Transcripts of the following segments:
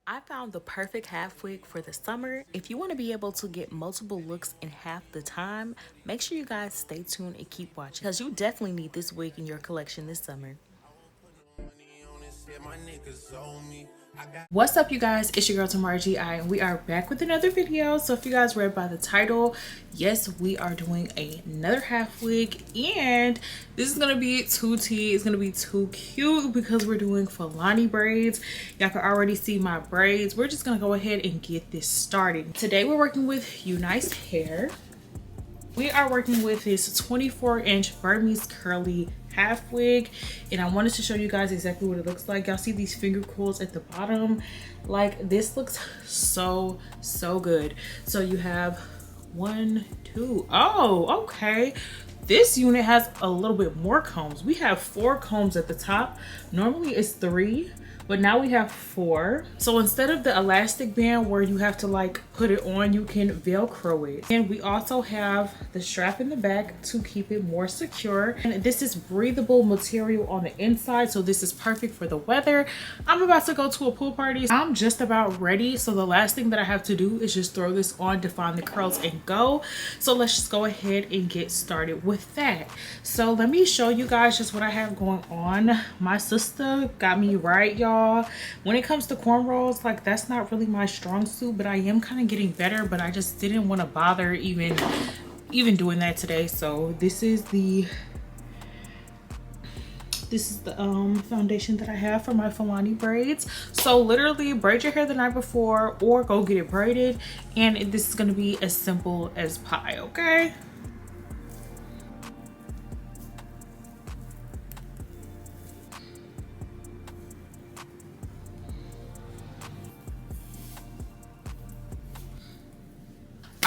I found the perfect half wig for the summer. If you want to be able to get multiple looks in half the time, make sure you guys stay tuned and keep watching because you definitely need this wig in your collection this summer. What's up, you guys? It's your girl Tymarrahgi, and we are back with another video. So if you guys read by the title, yes, we are doing another half wig, and this is gonna be too tea. It's gonna be too cute because we're doing Fulani braids. Y'all can already see my braids. We're just gonna go ahead and get this started. Today we're working with UNiCE Hair. We are working with this 24-inch Burmese curly half wig, and I wanted to show you guys exactly what it looks like. Y'all see these finger quills at the bottom? Like, this looks so good. So you have one, two. Oh, okay. This unit has a little bit more combs. We have 4 combs at the top. Normally it's 3, but now we have 4. So instead of the elastic band where you have to like put it on, you can velcro it. And we also have the strap in the back to keep it more secure. And this is breathable material on the inside, so this is perfect for the weather. I'm about to go to a pool party. I'm just about ready, so the last thing that I have to do is just throw this on, define the curls, and go. So let's just go ahead and get started with that. So let me show you guys just what I have going on. My sister got me right, y'all. When it comes to cornrows, like, that's not really my strong suit, but I am kind of getting better, but I just didn't want to bother even doing that today. So this is the foundation that I have for my Fulani braids. So literally braid your hair the night before or go get it braided, and this is going to be as simple as pie, okay?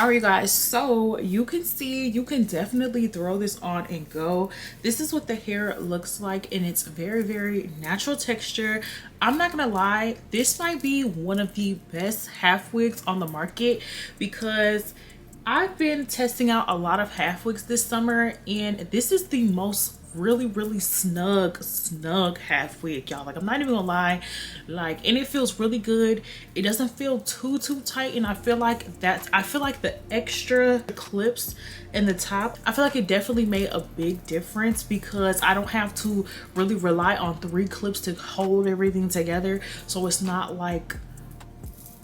All right, guys, so you can see, you can definitely throw this on and go. This is what the hair looks like, and it's very natural texture. I'm not gonna lie, this might be one of the best half wigs on the market because I've been testing out a lot of half wigs this summer, and this is the most really snug half wig, y'all. Like, I'm not even gonna lie, like, and it feels really good. It doesn't feel too tight, and I feel like the extra clips in the top, I feel like it definitely made a big difference because I don't have to really rely on 3 clips to hold everything together, so it's not like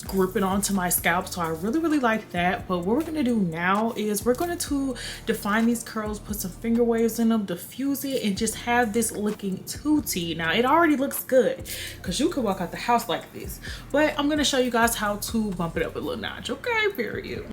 gripping onto my scalp. So I really like that. But what we're gonna do now is we're going to define these curls, put some finger waves in them, diffuse it, and just have this looking tooty. Now it already looks good because you could walk out the house like this, but I'm gonna show you guys how to bump it up a little notch, okay? Period.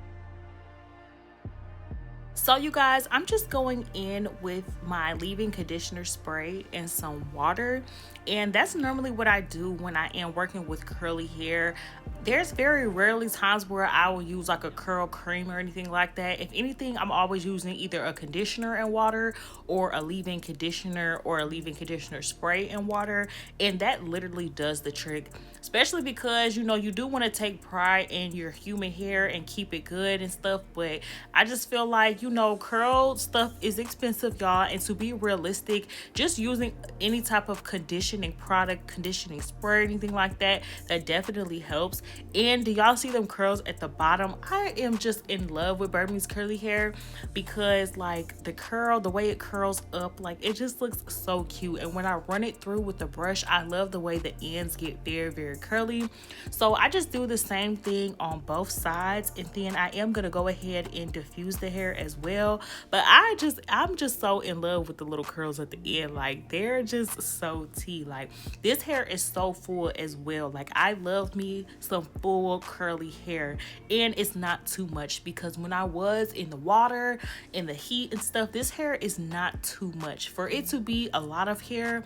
So you guys, I'm just going in with my leave-in conditioner spray and some water, and that's normally what I do when I am working with curly hair. There's very rarely times where I will use like a curl cream or anything like that. If anything, I'm always using either a conditioner and water or a leave-in conditioner or a leave-in conditioner spray and water, and that literally does the trick, especially because, you know, you do want to take pride in your human hair and keep it good and stuff, but I just feel like, you know, curl stuff is expensive, y'all, and to be realistic, just using any type of conditioning product, conditioning spray, anything like that, that definitely helps. And do y'all see them curls at the bottom? I am just in love with Burmese curly hair because, like, the way it curls up, like, it just looks so cute. And when I run it through with the brush, I love the way the ends get very curly. So I just do the same thing on both sides, and then I am gonna go ahead and diffuse the hair as well. But I'm just so in love with the little curls at the end. Like, they're just so tea. Like, this hair is so full as well. Like, I love me some full curly hair, and it's not too much because when I was in the water, in the heat and stuff, this hair is not too much. For it to be a lot of hair,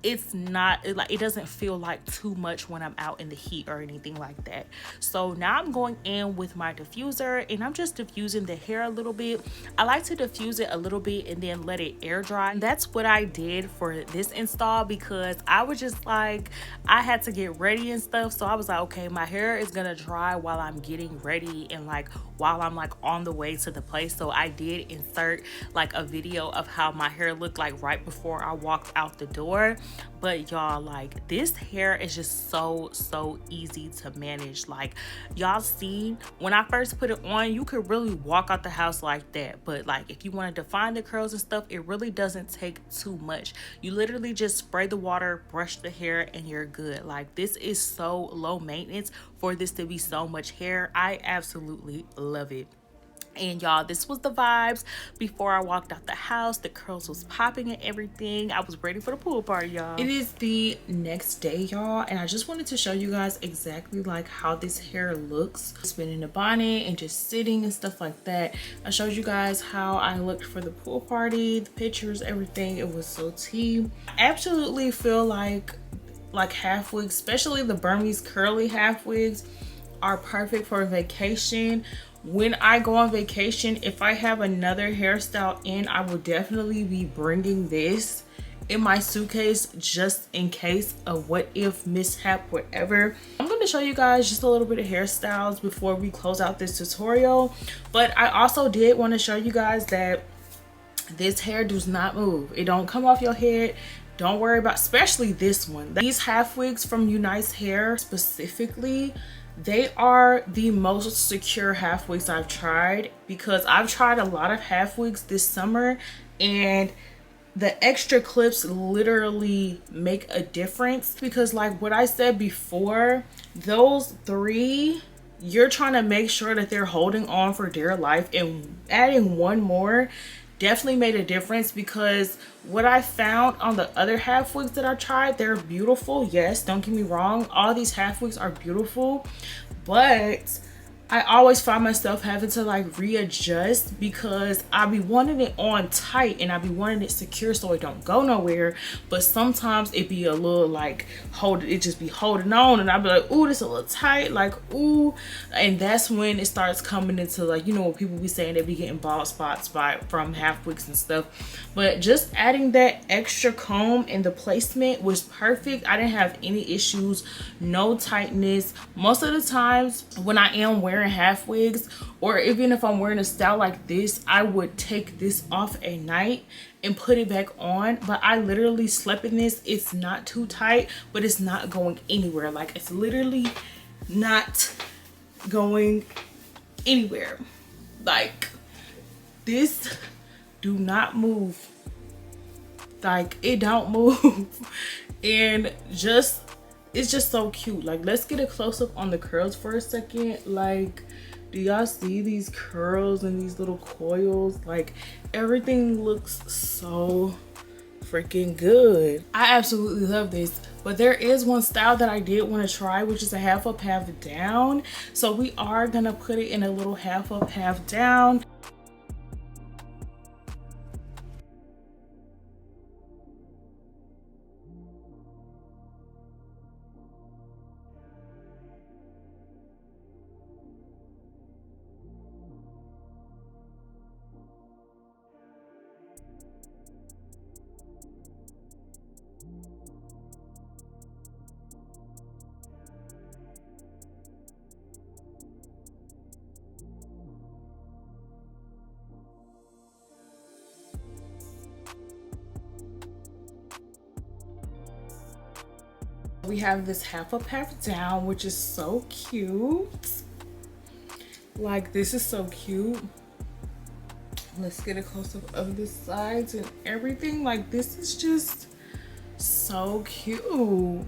it's not like, it doesn't feel like too much when I'm out in the heat or anything like that. So now I'm going in with my diffuser, and I'm just diffusing the hair a little bit. I like to diffuse it a little bit and then let it air dry. And that's what I did for this install because I was just like, I had to get ready and stuff. So I was like, okay, my hair is gonna dry while I'm getting ready and like while I'm like on the way to the place. So I did insert like a video of how my hair looked like right before I walked out the door. But y'all, like, this hair is just so easy to manage. Like, y'all see, when I first put it on, you could really walk out the house like that. But like, if you want to define the curls and stuff, it really doesn't take too much. You literally just spray the water, brush the hair, and you're good. Like, this is so low maintenance for this to be so much hair. I absolutely love it. And y'all, this was the vibes before I walked out the house. The curls was popping and everything. I was ready for the pool party, y'all. It is the next day, y'all, and I just wanted to show you guys exactly like how this hair looks. It's been in the bonnet and just sitting and stuff like that. I showed you guys how I looked for the pool party, the pictures, everything. It was so tea. I absolutely feel like half wigs, especially the Burmese curly half wigs, are perfect for a vacation. When I go on vacation, if I have another hairstyle in, I will definitely be bringing this in my suitcase just in case of what if mishap, whatever. I'm going to show you guys just a little bit of hairstyles before we close out this tutorial. But I also did want to show you guys that this hair does not move. It don't come off your head. Don't worry about, especially this one. These half wigs from UNiceHair specifically, they are the most secure half wigs I've tried, because I've tried a lot of half wigs this summer and the extra clips literally make a difference. Because like what I said before, those three, you're trying to make sure that they're holding on for dear life, and adding one more definitely made a difference. Because what I found on the other half wigs that I tried, they're beautiful. Yes, don't get me wrong, all these half wigs are beautiful, but I always find myself having to like readjust, because I be wanting it on tight and I be wanting it secure so it don't go nowhere. But sometimes it be a little like it just be holding on, and I be like, ooh, this a little tight, like ooh. And that's when it starts coming into like, you know, what people be saying, they be getting bald spots from half wigs and stuff. But just adding that extra comb and the placement was perfect. I didn't have any issues, no tightness. Most of the times when I am wearing half wigs, or even if I'm wearing a style like this, I would take this off at night and put it back on. But I literally slept in this. It's not too tight, but it's not going anywhere. Like, it's literally not going anywhere. Like, this do not move. Like, it don't move. And just, it's just so cute. Like, let's get a close-up on the curls for a second. Like, do y'all see these curls and these little coils? Like, everything looks so freaking good. I absolutely love this. But there is one style that I did want to try, which is a half up, half down. So we are gonna put it in a little half up, half down. We have this half up, half down, which is so cute. Like, this is so cute. Let's get a close-up of the sides and everything. Like, this is just so cute.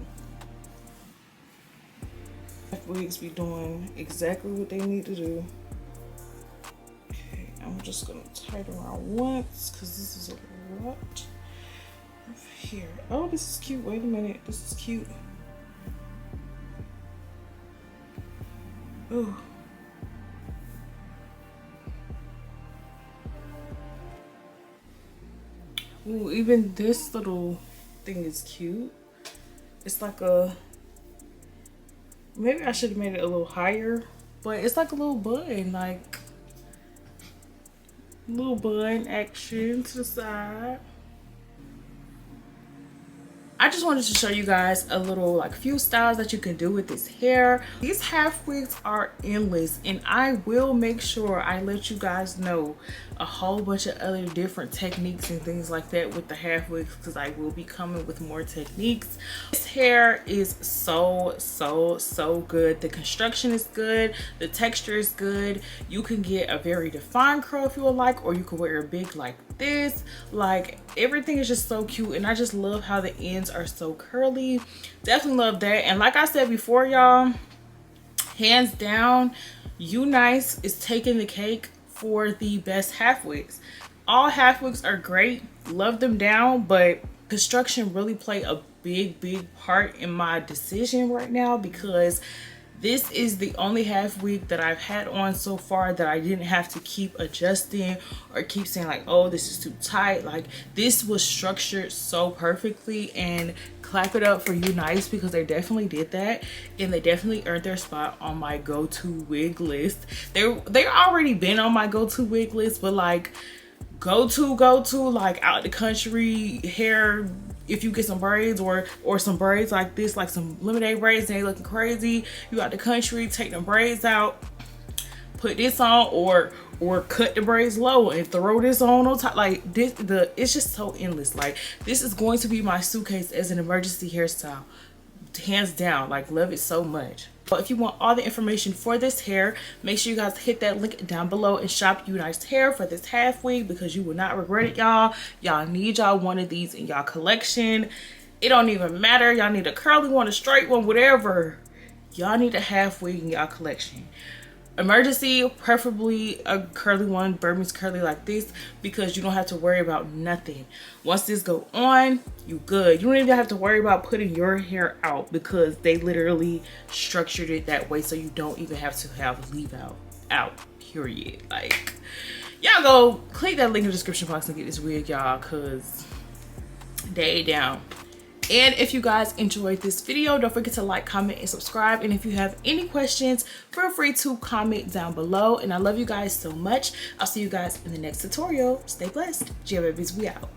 Wigs be doing exactly what they need to do. Okay, I'm just gonna tie it around once, because this is a lot. Here, oh, this is cute. Wait a minute, this is cute. Oh, ooh, even this little thing is cute. It's like a, maybe I should have made it a little higher, but it's like a little bun, like little bun action to the side. I just wanted to show you guys a little like few styles that you can do with this hair. These half wigs are endless, and I will make sure I let you guys know a whole bunch of other different techniques and things like that with the half wigs, because I will be coming with more techniques. This hair is so good. The construction is good, the texture is good. You can get a very defined curl if you would like, or you can wear a big like this. Like, everything is just so cute, and I just love how the ends are so curly. Definitely love that. And like I said before, y'all, hands down, UNice is taking the cake for the best half wigs. All half wigs are great, love them down, but construction really play a big part in my decision right now, because this is the only half wig that I've had on so far that I didn't have to keep adjusting or keep saying like, oh, this is too tight. Like, this was structured so perfectly, and clap it up for UNice, because they definitely did that, and they definitely earned their spot on my go-to wig list. They already been on my go-to wig list, but like go-to like out the country hair, if you get some braids or some braids like this, like some lemonade braids, and they looking crazy, you out the country, take them braids out, put this on, or cut the braids low and throw this on top. Like this, it's just so endless. Like, this is going to be my suitcase as an emergency hairstyle, hands down. Like, love it so much. But if you want all the information for this hair, make sure you guys hit that link down below and shop UNice Hair for this half wig, because you will not regret it, y'all. Y'all need y'all one of these in y'all collection. It don't even matter. Y'all need a curly one, a straight one, whatever. Y'all need a half wig in y'all collection. Emergency, preferably a curly one, Burmese curly like this, because you don't have to worry about nothing. Once this go on, you good. You don't even have to worry about putting your hair out, because they literally structured it that way, so you don't even have to have leave out period. Like, y'all go click that link in the description box and get this wig, y'all, because they down. And if you guys enjoyed this video, don't forget to like, comment, and subscribe. And if you have any questions, feel free to comment down below. And I love you guys so much. I'll see you guys in the next tutorial. Stay blessed. Gia Babies, we out.